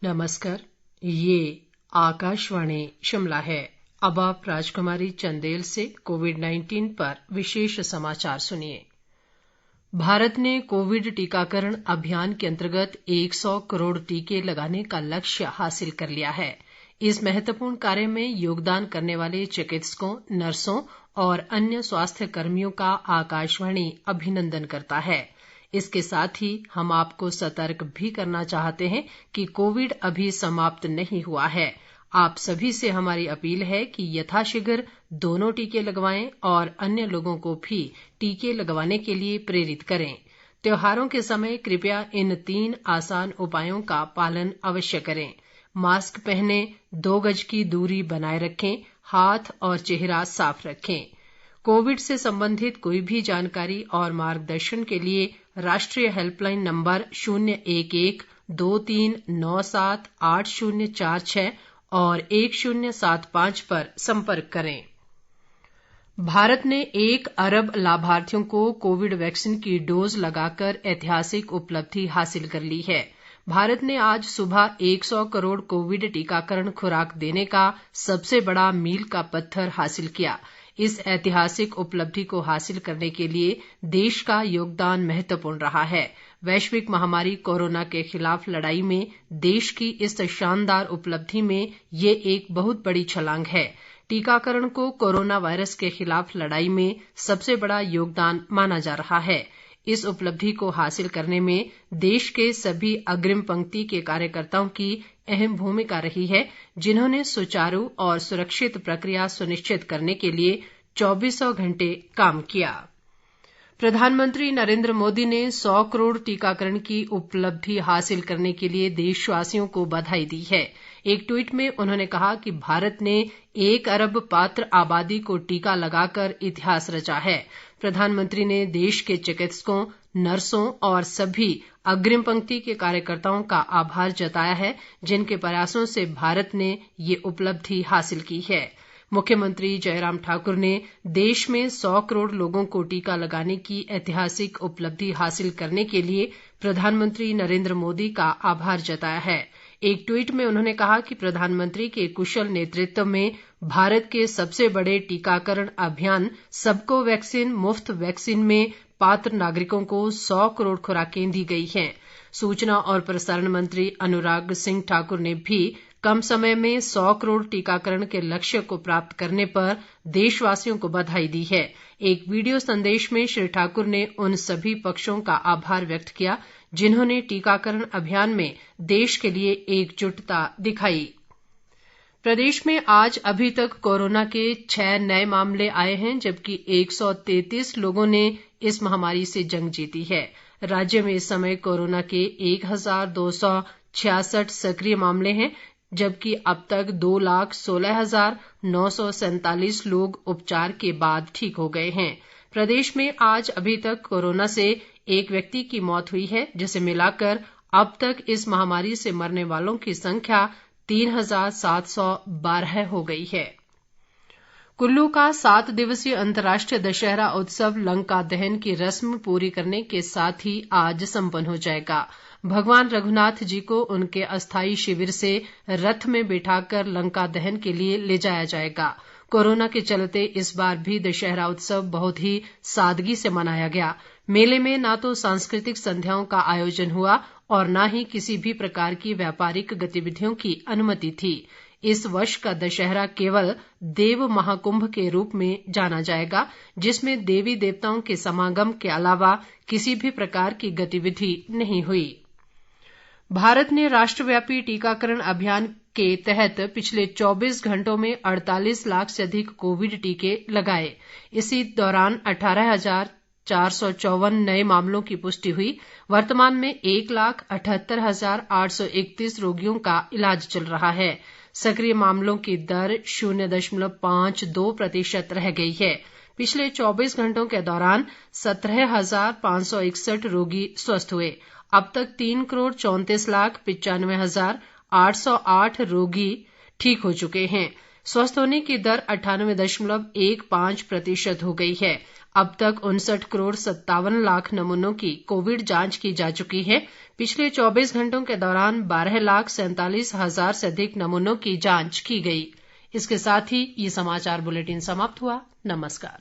नमस्कार, ये आकाशवाणी शिमला है। अब आप राजकुमारी चंदेल से कोविड-19 पर विशेष समाचार सुनिए। भारत ने कोविड टीकाकरण अभियान के अंतर्गत 100 करोड़ टीके लगाने का लक्ष्य हासिल कर लिया है। इस महत्वपूर्ण कार्य में योगदान करने वाले चिकित्सकों, नर्सों और अन्य स्वास्थ्य कर्मियों का आकाशवाणी अभिनंदन करता है। इसके साथ ही हम आपको सतर्क भी करना चाहते हैं कि कोविड अभी समाप्त नहीं हुआ है। आप सभी से हमारी अपील है कि यथाशीघ्र दोनों टीके लगवाएं और अन्य लोगों को भी टीके लगवाने के लिए प्रेरित करें। त्योहारों के समय कृपया इन 3 आसान उपायों का पालन अवश्य करें। मास्क पहनें, 2 गज की दूरी बनाए रखें, हाथ और चेहरा साफ रखें। कोविड से संबंधित कोई भी जानकारी और मार्गदर्शन के लिए राष्ट्रीय हेल्पलाइन नंबर 011-2397-8046 और 1075 पर संपर्क करें। भारत ने 1 अरब लाभार्थियों को कोविड वैक्सीन की डोज लगाकर ऐतिहासिक उपलब्धि हासिल कर ली है। भारत ने आज सुबह 100 करोड़ कोविड टीकाकरण खुराक देने का सबसे बड़ा मील का पत्थर हासिल किया। इस ऐतिहासिक उपलब्धि को हासिल करने के लिए देश का योगदान महत्वपूर्ण रहा है। वैश्विक महामारी कोरोना के खिलाफ लड़ाई में देश की इस शानदार उपलब्धि में ये एक बहुत बड़ी छलांग है। टीकाकरण को कोरोना वायरस के खिलाफ लड़ाई में सबसे बड़ा योगदान माना जा रहा है। इस उपलब्धि को हासिल करने में देश के सभी अग्रिम पंक्ति के कार्यकर्ताओं की अहम भूमिका रही है, जिन्होंने सुचारू और सुरक्षित प्रक्रिया सुनिश्चित करने के लिए 24 घंटे काम किया। प्रधानमंत्री नरेंद्र मोदी ने 100 करोड़ टीकाकरण की उपलब्धि हासिल करने के लिए देशवासियों को बधाई दी है। एक ट्वीट में उन्होंने कहा कि भारत ने 1 अरब पात्र आबादी को टीका लगाकर इतिहास रचा है। प्रधानमंत्री ने देश के चिकित्सकों, नर्सों और सभी अग्रिम पंक्ति के कार्यकर्ताओं का आभार जताया है, जिनके प्रयासों से भारत ने ये उपलब्धि हासिल की है। मुख्यमंत्री जयराम ठाकुर ने देश में 100 करोड़ लोगों को टीका लगाने की ऐतिहासिक उपलब्धि हासिल करने के लिए प्रधानमंत्री नरेंद्र मोदी का आभार जताया है। एक ट्वीट में उन्होंने कहा कि प्रधानमंत्री के कुशल नेतृत्व में भारत के सबसे बड़े टीकाकरण अभियान सबको वैक्सीन मुफ्त वैक्सीन में पात्र नागरिकों को 100 करोड़ खुराकें दी गई हैं। सूचना और प्रसारण मंत्री अनुराग सिंह ठाकुर ने भी कम समय में 100 करोड़ टीकाकरण के लक्ष्य को प्राप्त करने पर देशवासियों को बधाई दी है। एक वीडियो संदेश में श्री ठाकुर ने उन सभी पक्षों का आभार व्यक्त किया, जिन्होंने टीकाकरण अभियान में देश के लिए एकजुटता दिखाई। प्रदेश में आज अभी तक कोरोना के 6 नए मामले आए हैं, जबकि 133 लोगों ने इस महामारी से जंग जीती है। राज्य में इस समय कोरोना के 1266 सक्रिय मामले हैं, जबकि अब तक 2,16,947 लोग उपचार के बाद ठीक हो गए हैं। प्रदेश में आज अभी तक कोरोना से एक व्यक्ति की मौत हुई है, जिसे मिलाकर अब तक इस महामारी से मरने वालों की संख्या 3,712 हो गई है। कुल्लू का 7 दिवसीय अंतर्राष्ट्रीय दशहरा उत्सव लंका दहन की रस्म पूरी करने के साथ ही आज संपन्न हो जाएगा। भगवान रघुनाथ जी को उनके अस्थायी शिविर से रथ में बिठाकर लंका दहन के लिए ले जाया जाएगा। कोरोना के चलते इस बार भी दशहरा उत्सव बहुत ही सादगी से मनाया गया। मेले में ना तो सांस्कृतिक संध्याओं का आयोजन हुआ और न ही किसी भी प्रकार की व्यापारिक गतिविधियों की अनुमति थी। इस वर्ष का दशहरा केवल देव महाकुंभ के रूप में जाना जाएगा, जिसमें देवी देवताओं के समागम के अलावा किसी भी प्रकार की गतिविधि नहीं हुई। भारत ने राष्ट्रव्यापी टीकाकरण अभियान के तहत पिछले 24 घंटों में 48 लाख से अधिक कोविड टीके लगाए। इसी दौरान 18,454 नए मामलों की पुष्टि हुई। वर्तमान में 1,78,831 रोगियों का इलाज चल रहा है। सक्रिय मामलों की दर 0.52% रह गई है। पिछले 24 घंटों के दौरान 17,561 रोगी स्वस्थ हुए। अब तक 3,34,95,808 रोगी ठीक हो चुके हैं। स्वस्थ होने की दर 98.15% हो गई है। अब तक 59,57,00,000 नमूनों की कोविड जांच की जा चुकी है। पिछले 24 घंटों के दौरान 12,47,000 से अधिक नमूनों की जांच की गई। इसके साथ ही ये समाचार बुलेटिन समाप्त हुआ। नमस्कार।